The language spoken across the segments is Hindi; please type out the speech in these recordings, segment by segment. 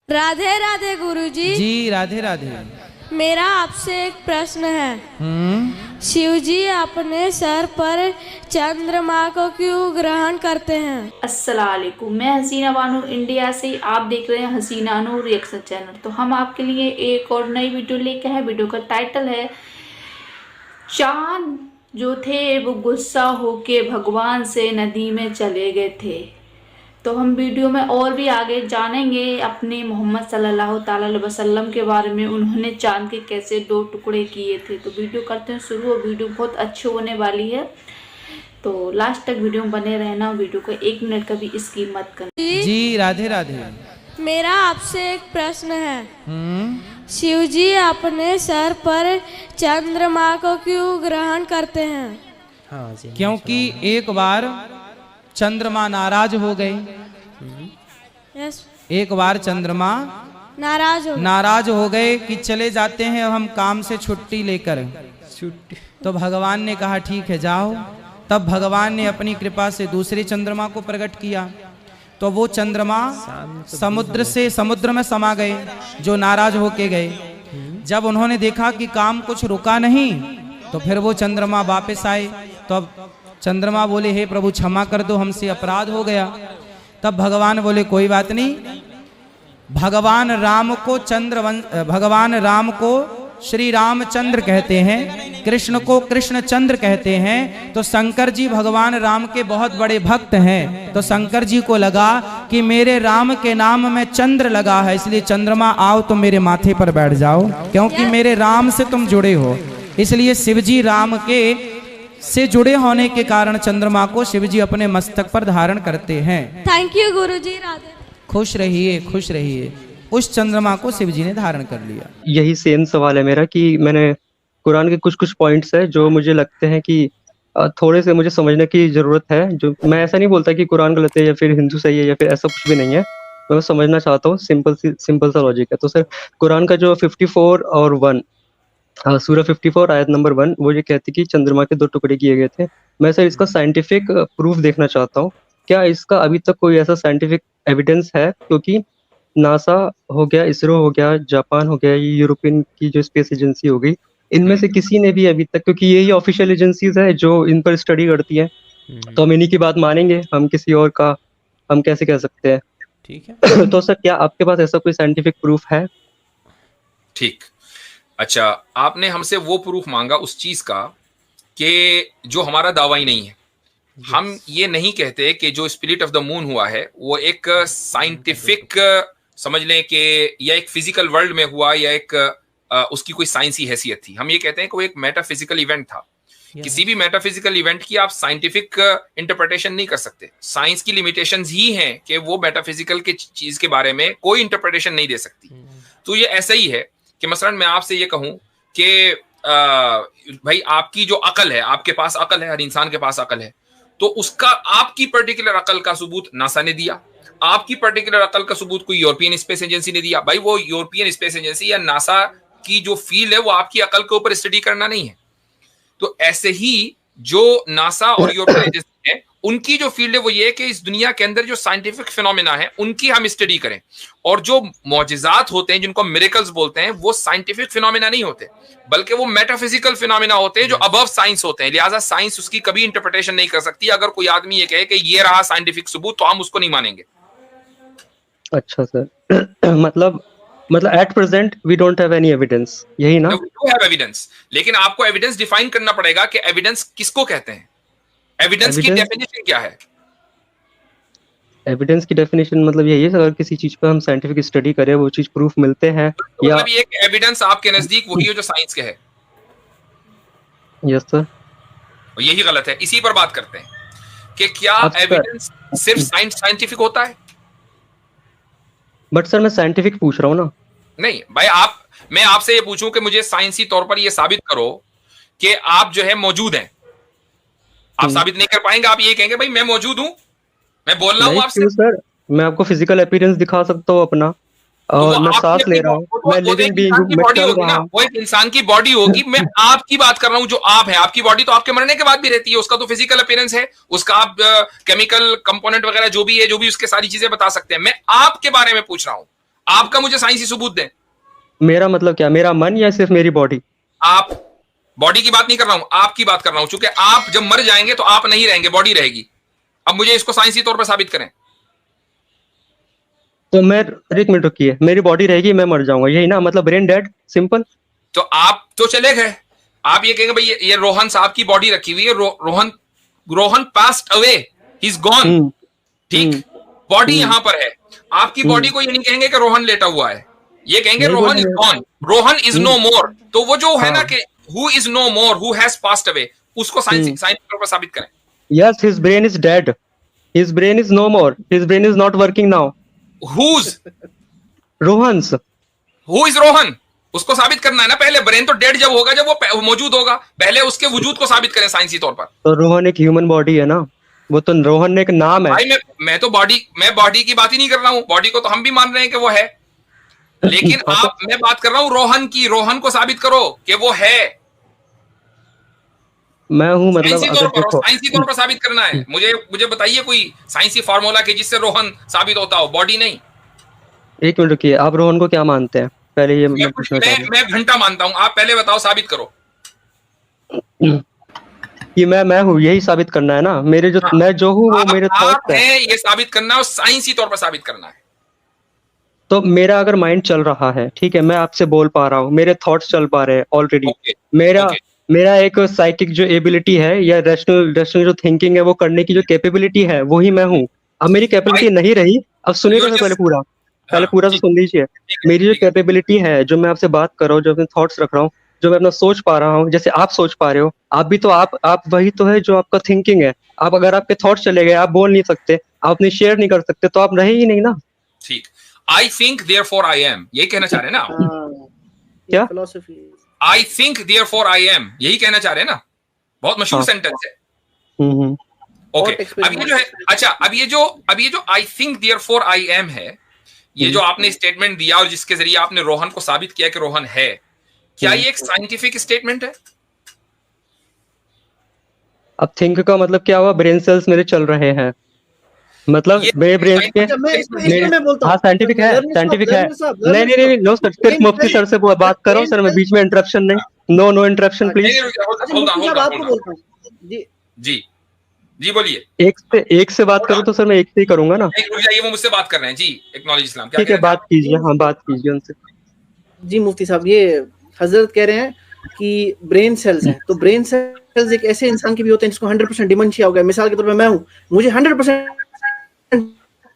राधे राधे गुरुजी। जी राधे राधे। मेरा आपसे एक प्रश्न है। शिवजी अपने सर पर चंद्रमा को क्यों ग्रहण करते हैं? अस्सलाम वालेकुम, मैं हसीना बानू इंडिया से। आप देख रहे हैं हसीना नूर रिएक्शन चैनल। तो हम आपके लिए एक और नई वीडियो लेके हैं। वीडियो का टाइटल है चांद जो थे वो गुस्सा होके भगवान से नदी में चले गए थे। तो हम वीडियो में और भी आगे जानेंगे अपने मोहम्मद सल्लल्लाहु ताला अलैहि वसल्लम के बारे में, उन्होंने चांद के कैसे 2 टुकड़े किए थे। तो वीडियो करते हैं शुरू। वीडियो बहुत अच्छी होने वाली है, तो लास्ट तक वीडियो में बने रहना। वीडियो को 1 मिनट का भी स्किप मत करना। जी राधे राधे। मेरा आपसे एक प्रश्न है। शिवजी अपने सर पर चंद्रमा को क्यों ग्रहण करते हैं? क्योंकि एक बार चंद्रमा नाराज हो गए। यस। एक बार चंद्रमा नाराज हो गए कि चले जाते हैं हम काम से छुट्टी लेकर। तो भगवान ने कहा ठीक है जाओ। तब भगवान ने अपनी कृपा से दूसरे चंद्रमा को प्रकट किया। तो वो चंद्रमा समुद्र में समा गए जो नाराज होके गए। जब उन्होंने देखा कि काम कुछ रुका नहीं तो फिर वो चंद्रमा वापस आए। तो अब चंद्रमा बोले हे प्रभु क्षमा कर दो, हमसे अपराध हो गया। तब भगवान बोले कोई बात नहीं। भगवान राम को श्री रामचंद्र कहते हैं, कृष्ण को कृष्णचंद्र कहते हैं। तो शंकर जी भगवान राम के बहुत बड़े भक्त हैं। तो शंकर जी को लगा कि मेरे राम के नाम में चंद्र लगा है, इसलिए चंद्रमा आओ तुम मेरे माथे पर बैठ जाओ, क्योंकि मेरे राम से तुम जुड़े हो। इसलिए शिवजी राम के से जुड़े होने के कारण चंद्रमा को शिवजी अपने मस्तक पर धारण करते हैं। थैंक यू गुरुजी। राधे। खुश रहिए, खुश रहिए। उस चंद्रमा को शिवजी ने धारण कर लिया। यही सेम सवाल है मेरा कि मैंने कुरान के कुछ पॉइंट्स है जो मुझे लगते हैं कि थोड़े से मुझे समझने की जरूरत है। जो मैं ऐसा नहीं बोलता कि कुरान गलत है या फिर हिंदू सही है या फिर ऐसा कुछ भी नहीं है। मैं समझना चाहता हूँ, सिंपल सा लॉजिक है। तो सर कुरान का जो 54 और 1 सूरह 54 आयत नंबर 1 वो ये कहती कि चंद्रमा के 2 टुकड़े किए गए थे। मैं सर इसका साइंटिफिक प्रूफ देखना चाहता हूँ। क्या इसका अभी तक कोई ऐसा साइंटिफिक एविडेंस है? क्योंकि नासा हो गया, इसरो हो गया, जापान हो गया, ये यूरोपियन की जो स्पेस एजेंसी हो गई, इनमें से किसी ने भी अभी तक, क्योंकि यही ऑफिशियल एजेंसीज है जो इन पर स्टडी करती हैं, तो हम इन्हीं की बात मानेंगे। हम किसी और का हम कैसे कह सकते हैं? ठीक है। तो सर क्या आपके पास ऐसा कोई साइंटिफिक प्रूफ है? ठीक। अच्छा, आपने हमसे वो प्रूफ मांगा उस चीज का कि जो हमारा दावा ही नहीं है। हम ये नहीं कहते कि जो स्पिरिट ऑफ द मून हुआ है वो एक साइंटिफिक समझ लें कि या एक फिजिकल वर्ल्ड में हुआ या एक उसकी कोई साइंसी हैसियत थी। हम ये कहते हैं कि वो एक मेटाफिजिकल इवेंट था। किसी भी मेटाफिजिकल इवेंट की आप साइंटिफिक इंटरप्रिटेशन नहीं कर सकते। साइंस की लिमिटेशंस ही हैं कि वो मेटाफिजिकल के चीज के बारे में कोई इंटरप्रिटेशन नहीं दे सकती। तो ये ऐसा ही है कि मसलन मैं आपसे ये कहूं कि भाई आपकी जो अकल है, आपके पास अकल है, हर इंसान के पास अकल है, तो उसका आपकी पर्टिकुलर अकल का सबूत नासा ने दिया, आपकी पर्टिकुलर अकल का सबूत कोई यूरोपियन स्पेस एजेंसी ने दिया। भाई वो यूरोपियन स्पेस एजेंसी या नासा की जो फील्ड है वो आपकी अकल के ऊपर स्टडी करना नहीं है। तो ऐसे ही जो नासा और यूरोपियन एजेंसी है उनकी जो फील्ड है वो ये है कि इस दुनिया के अंदर जो साइंटिफिक फिनोमेना है उनकी हम स्टडी करें। और जो मौजिज़ात होते हैं जिनको मिरेकल्स बोलते हैं वो साइंटिफिक फिनोमेना नहीं होते, बल्कि वो मेटाफिजिकल फिनोमेना होते हैं जो अबव साइंस होते हैं। लिहाजा साइंस उसकी कभी इंटरप्रिटेशन नहीं कर सकती। अगर कोई आदमी ये कहे कि ये रहा साइंटिफिक सबूत तो हम उसको नहीं मानेंगे। अच्छा सर मतलब at present we don't have any evidence, यही ना? वी डू हैव एविडेंस, लेकिन आपको एविडेंस डिफाइन करना पड़ेगा कि एविडेंस किसको कहते हैं। एविडेंस की डेफिनेशन क्या है? एविडेंस की डेफिनेशन मतलब यही है अगर किसी चीज पर हम साइंटिफिक स्टडी करें, वो चीज प्रूफ मिलते हैं तो या मतलब ये एविडेंस आपके नजदीक वही है जो साइंस के है। Yes sir. और यही गलत है। इसी पर बात करते हैं कि क्या एविडेंस सिर्फ साइंटिफिक होता है? बट सर मैं साइंटिफिक पूछ रहा हूँ ना। नहीं भाई, मैं आपसे ये पूछूं कि मुझे साइंसी तौर पर ये साबित करो कि आप जो है मौजूद हैं। आप साबित नहीं कर पाएंगे। आप ये कहेंगे भाई मैं मौजूद हूं, मैं बोल रहा हूं आपसे। सर मैं आपको फिजिकल अपीयरेंस दिखा सकता हूँ अपना, और मैं सांस ले रहा हूँ, मैं लिविंग बीइंग हूं, मैं चल रहा हूं। वो एक इंसान की बॉडी होगी। मैं आपकी बात कर रहा हूं जो आप है। आपकी बॉडी तो आपके मरने के बाद भी रहती है, उसका तो फिजिकल अपीयरेंस है, उसका आप केमिकल कंपोनेंट वगैरह जो भी है, जो भी उसके सारी चीजें बता सकते हैं। मैं आपके बारे में पूछ रहा हूं। आपका मुझे साइंसी सबूत दें। मेरा मतलब क्या, मेरा मन या सिर्फ मेरी बॉडी? आप बॉडी की बात नहीं कर रहा हूं, आपकी बात कर रहा हूं, क्योंकि आप जब मर जाएंगे तो आप नहीं रहेंगे, बॉडी रहेगी। अब मुझे इसको साइंसी तौर पर साबित करें। तो मैं, एक मिनट रुकिए, मेरी बॉडी रहेगी, मैं मर जाऊंगा, यही ना मतलब? Brain dead, simple. तो आप तो चले गए, आप ये कहेंगे भाई ये रोहन साहब की बॉडी रखी हुई है, Rohan passed away, he is gone, ठीक, बॉडी यहां पर है। आपकी बॉडी को ये नहीं कहेंगे कि रोहन लेटा हुआ है, ये कहेंगे Rohan is gone, Rohan is no more. तो वो जो है ना कि who is no more, who has passed away, उसको साइंस तौर पर साबित करें। Yes, his brain is dead, his brain is no more, his brain is not working now. Whose? Rohan's. Who is Rohan, उसको साबित करना है ना पहले। ब्रेन तो डेड जब होगा, जब वो मौजूद होगा, पहले उसके वजूद को साबित करें साइंसी तौर पर। तो रोहन एक ह्यूमन बॉडी है ना, वो तो रोहन एक नाम है भाई। मैं तो बॉडी की बात ही नहीं कर रहा हूं, बॉडी को तो हम भी मान रहे हैं कि वो है, लेकिन मैं बात कर रहा हूं रोहन की। रोहन को साबित करो कि वो है, मैं हूं, मतलब साइंसी तौर पर साबित करना है। मुझे बताइए कोई साइंसी फार्मूला के जिससे रोहन साबित होता हो, बॉडी नहीं। एक मिनट रुकिए, आप रोहन को क्या मानते हैं पहले, ये मैं घंटा मानता हूं, आप पहले बताओ, साबित करो कि मैं हूँ, यही साबित करना है ना। मेरे जो मैं जो हूँ वो मेरे थॉट्स हैं, ये साबित करना है और साइंसी तौर पर साबित करना है। तो मेरा अगर माइंड चल रहा है, ठीक है, मैं आपसे बोल पा रहा हूँ, मेरे थॉट्स चल पा रहे हैं ऑलरेडी। मेरा एक साइकिक जो एबिलिटी है या रैशनल जो थिंकिंग है वो करने की जो कैपेबिलिटी है, वही मैं हूँ। अब मेरी कैपेबिलिटी नहीं रही, अब सुनिए तो पहले पूरा तो सुन लीजिए। मेरी जो कैपेबिलिटी है, जो मैं आपसे बात कर रहा हूँ, जो अपने थॉट्स रख रहा हूँ, जो मैं अपना सोच पा रहा हूँ, जैसे आप सोच पा रहे हो, आप भी तो आप वही तो है जो आपका थिंकिंग है। आप अगर आपके थॉट्स चले गए, आप बोल नहीं सकते, आप अपनी शेयर नहीं कर सकते, तो आप रहे ही नहीं ना। ठीक, I think therefore I am, यही कहना चाह रहे हैं ना? क्या philosophy? I think therefore I am, यही कहना चाह रहे हैं ना? बहुत मशहूर सेंटेंस है। ओके, अब ये जो है, अच्छा, अब ये जो I think therefore I am है, ये जो आपने स्टेटमेंट दिया और जिसके जरिए आपने रोहन को साबित किया कि रोहन है, क्या ये एक साइंटिफिक स्टेटमेंट है? अब थिंक का मतलब क्या हुआ? ब्रेन सेल्स मेरे चल रहे हैं, मतलब मेरे ब्रेन के, हाँ साइंटिफिक है, साइंटिफिक है। नहीं नो सर, सिर्फ मुफ्ती सर से बात करो सर, मैं बीच में इंटरप्शन नहीं, नो इंटरप्शन प्लीज। जी बोलिए। एक से बात करो तो सर मैं एक से ही करूंगा ना। जाइए, वो मुझसे बात कर रहे हैं जी, एक्नॉलेज इस्लाम। ठीक है, बात कीजिए, हाँ बात कीजिए उनसे। जी मुफ्ती साहब, ये हजरत कह रहे हैं कि ब्रेन सेल्स हैं, तो ब्रेन सेल्स एक ऐसे इंसान के भी होते हैं जिसको 100% डिमेंशिया हो गया। मिसाल के तौर पे मैं हूँ, मुझे 100%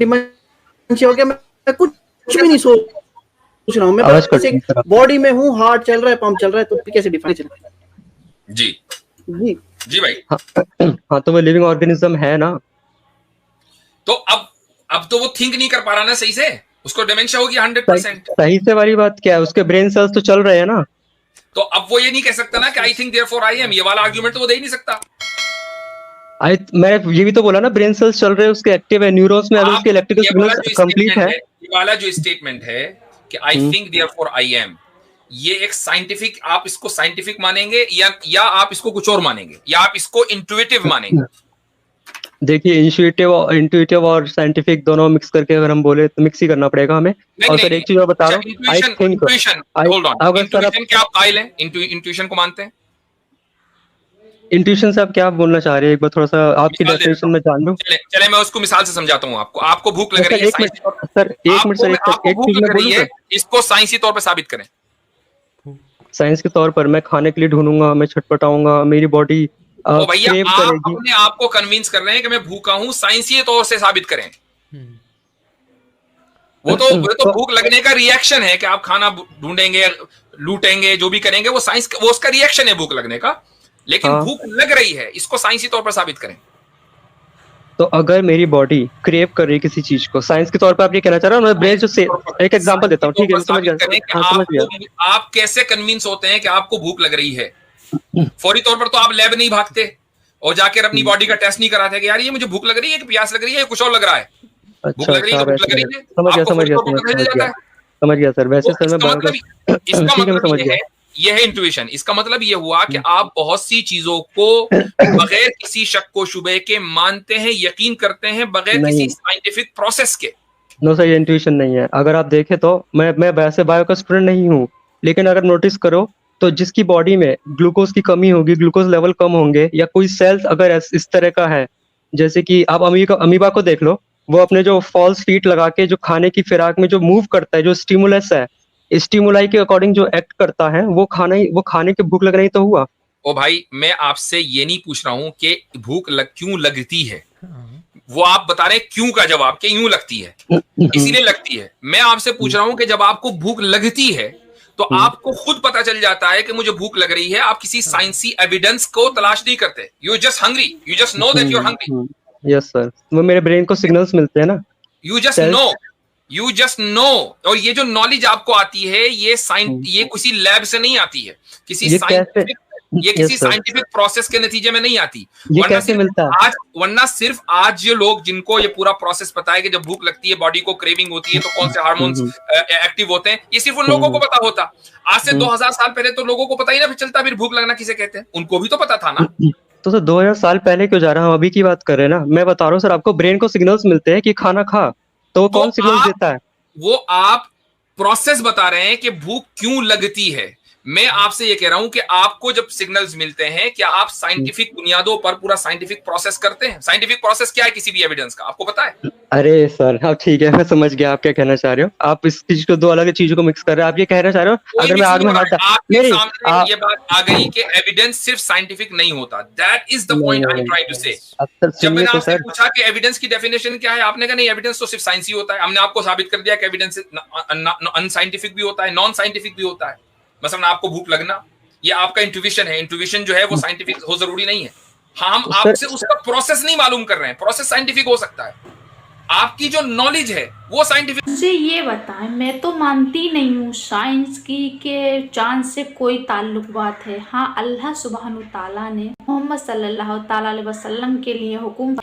डिमेंशिया हो गया, मैं कुछ भी नहीं सोच रहा हूँ, मैं बस बॉडी में हूँ, हार्ट चल रहा है, पंप चल रहा है, तो कैसे डिफाइन करें? जी जी जी भाई। हाँ तो वो लिविंग ऑर्गेनिज्म है ना। तो अब तो वो थिंक नहीं कर पा रहा ना सही से, उसको डिमेंशिया होगी 100%। सही से वाली बात क्या है, उसके ब्रेन सेल्स तो चल रहे हैं ना। तो अब वो ये नहीं कह सकता ना कि I think therefore I am, ये वाला आर्गुमेंट तो वो दे ही नहीं सकता। मैं ये भी तो बोला ना, ब्रेन सेल्स चल रहे हैं, उसके एक्टिव है, न्यूरॉन्स में अगर उसके इलेक्ट्रिकल सिग्नल्स कंप्लीट है। ये वाला जो स्टेटमेंट है कि I think therefore I am, ये एक साइंटिफिक, आप इसको साइंटिफिक मानेंगे या आप इसको कुछ और मानेंगे, या आप इसको इंट्यूटिव मानेंगे? देखिए, इंट्यूटिव और साइंटिफिक दोनों मिक्स करके अगर हम बोले तो मिक्स ही करना पड़ेगा हमें। और सर एक चीज मैं बता रहा हूँ, I think, hold on, intuition क्या आप कायल हैं? इंट्यूशन को मानते हैं? इंट्यूशन से आप क्या बोलना चाह रहे हैं, एक बार थोड़ा सा आपकी डेफिनेशन में जान लूं। चले मैं उसको मिसाल से समझाता हूँ आपको। आपको भूख लग रही है, सर एक मिनट सर, एक चीज मैं बोलूं, इसको साइंसी तौर पर साबित करें। साइंस के तौर पर मैं खाने के लिए ढूंढूंगा, मैं छटपटाऊंगा, मेरी बॉडी भैया आप अपने आप को कन्विंस कर रहे हैं कि मैं भूखा हूं, साइंसी तौर से साबित करें। वो तो भूख लगने का रिएक्शन है कि आप खाना ढूंढेंगे, लूटेंगे, जो भी करेंगे, वो साइंस, वो उसका रिएक्शन है भूख लगने का। लेकिन भूख लग रही है, इसको साइंसी तौर पर साबित करें। तो अगर मेरी बॉडी क्रेव कर रही है किसी चीज को, साइंस के तौर पर आप ये कहना चाह रहे हो? मैं ब्रेन जो से एक एग्जांपल देता हूँ, ठीक है, समझ गया। आप कैसे कन्विंस होते हैं कि आपको भूख लग रही है? फौरी तौर पर तो आप लैब नहीं भागते और जाकर अपनी बॉडी का टेस्ट नहीं कराते कि यार ये मुझे भूख लग रही है, कि प्यास लग रही है, कुछ और लग रहा है। भूख लग रही है, भूख लग रही है, समझ गया सर। वैसे सर मैं इसका मतलब ये है इंट्यूशन। इसका मतलब ये हुआ कि आप बहुत सी चीजों को बगैर किसी शक को शुबे के मानते हैं, यकीन करते हैं, बगैर किसी साइंटिफिक प्रोसेस के। नो सर, ये इंट्यूशन नहीं है। अगर आप देखें तो मैं वैसे बायो का स्टूडेंट नहीं हूँ, लेकिन अगर नोटिस करो तो जिसकी बॉडी में ग्लूकोज की कमी होगी, ग्लूकोज लेवल कम होंगे, या कोई सेल्स अगर इस तरह का है, जैसे कि आप अमीबा को देख लो, वो अपने जो फॉल्स फीट लगा के जो खाने की फिराक में जो मूव करता है, जो स्टिमुलस है, स्टिमुलाई के अकॉर्डिंग जो एक्ट करता है, वो खाने की भूख लगना ही तो हुआ। ओ भाई, मैं आपसे ये नहीं पूछ रहा हूं कि क्यों लगती है, वो आप बता रहे हैं क्यों का जवाब कि यूं लगती है, इसीलिए लगती है। मैं आपसे पूछ रहा हूं कि जब आपको भूख लगती है तो आपको खुद पता चल जाता है कि मुझे भूख लग रही है, आप किसी साइंसी एविडेंस को तलाश नहीं करते, you just hungry, you just know that you are hungry. Yes sir, वो मेरे ब्रेन को सिग्नल्स मिलते हैं ना, यू जस्ट नो। और ये जो नॉलेज आपको आती है ये किसी लैब से नहीं आती है, किसी साइंटिफिक प्रोसेस के नतीजे में नहीं आती। ये कैसे मिलता है? वरना सिर्फ आज जो लोग जिनको ये पूरा प्रोसेस पता है कि जब भूख लगती है बॉडी को क्रेविंग होती है तो कौन से हार्मोन्स एक्टिव होते हैं, ये सिर्फ उन लोगों को पता होता। आज से 2000 साल पहले तो लोगों को पता ही ना चलता फिर भूख लगना किसे कहते हैं, उनको भी तो पता था ना। तो सर 2000 साल पहले क्यों जा रहा हूँ, अभी की बात कर रहे हैं ना। मैं बता रहा हूँ सर, आपको ब्रेन को सिग्नल्स मिलते हैं कि खाना खा, तो वो कौन सिग्नल्स देता है? वो आप प्रोसेस बता रहे हैं कि भूख क्यों लगती है। मैं आपसे ये कह रहा हूं कि आपको जब सिग्नल्स मिलते हैं, क्या आप साइंटिफिक बुनियादों पर पूरा साइंटिफिक प्रोसेस करते हैं? साइंटिफिक प्रोसेस क्या है किसी भी एविडेंस का, आपको पता है? अरे सर, हाँ ठीक है, मैं समझ गया आप क्या कहना चाह रहे हो। आप इस चीज को, दो अलग चीजों को मिक्स कर रहे हो। आप ये कहना चाह रहे हो अगर मैं आग में हाथ आपके सामने ये बात आ गई कि एविडेंस सिर्फ साइंटिफिक नहीं होता। That is the point I am trying to say. जब मैंने आपसे पूछा कि एविडेंस की डेफिनेशन क्या है, आपने कहा नहीं, एविडेंस तो सिर्फ साइंस ही होता है। हमने आपको साबित कर दिया कि एविडेंस अनसाइंटिफिक भी होता है, नॉन साइंटिफिक भी होता है। मसलन आपको भूख लगना, ये आपका इंट्यूशन है, इंट्यूशन जो है वो साइंटिफिक हो जरूरी नहीं है। हाँ, हम आपसे उसका प्रोसेस नहीं मालूम कर रहे हैं, प्रोसेस साइंटिफिक हो सकता है, आपकी जो नॉलेज है वो साइंटिफिक। मुझे ये बताएं, मैं तो मानती नहीं हूँ साइंस की के चांद से कोई ताल्लुकात है। हाँ, अल्लाह सुब्हानु ताला ने मोहम्मद सल्लल्लाहु ताला अलैहि वसल्लम के लिए हुक्म,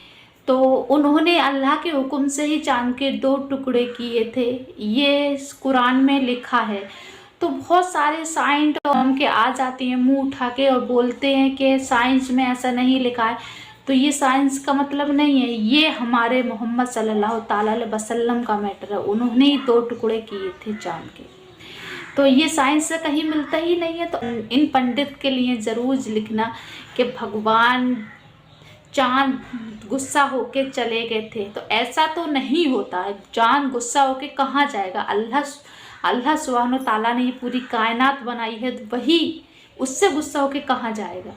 तो उन्होंने अल्लाह के हुक्म से ही चांद के 2 टुकड़े किए थे, ये कुरान में लिखा है। तो बहुत सारे साइंट के आ जाती हैं मुंह उठा के और बोलते हैं कि साइंस में ऐसा नहीं लिखा है, तो ये साइंस का मतलब नहीं है, ये हमारे मोहम्मद सल्लल्लाहु ताला अलैहि वसल्लम का मैटर है। उन्होंने ही 2 टुकड़े किए थे चांद के, तो ये साइंस से कहीं मिलता ही नहीं है। तो इन पंडित के लिए ज़रूर लिखना कि भगवान चांद गुस्सा होके चले गए थे, तो ऐसा तो नहीं होता है। चांद गुस्सा होके कहाँ जाएगा? अल्लाह सुब्हानो ताला ने ये पूरी कायनात बनाई है, तो वही उससे गुस्सा होके कहाँ जाएगा?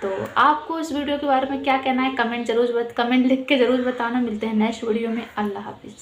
तो आपको इस वीडियो के बारे में क्या कहना है, कमेंट लिख के ज़रूर बताना। मिलते हैं नेक्स्ट वीडियो में। अल्लाह हाफिज़।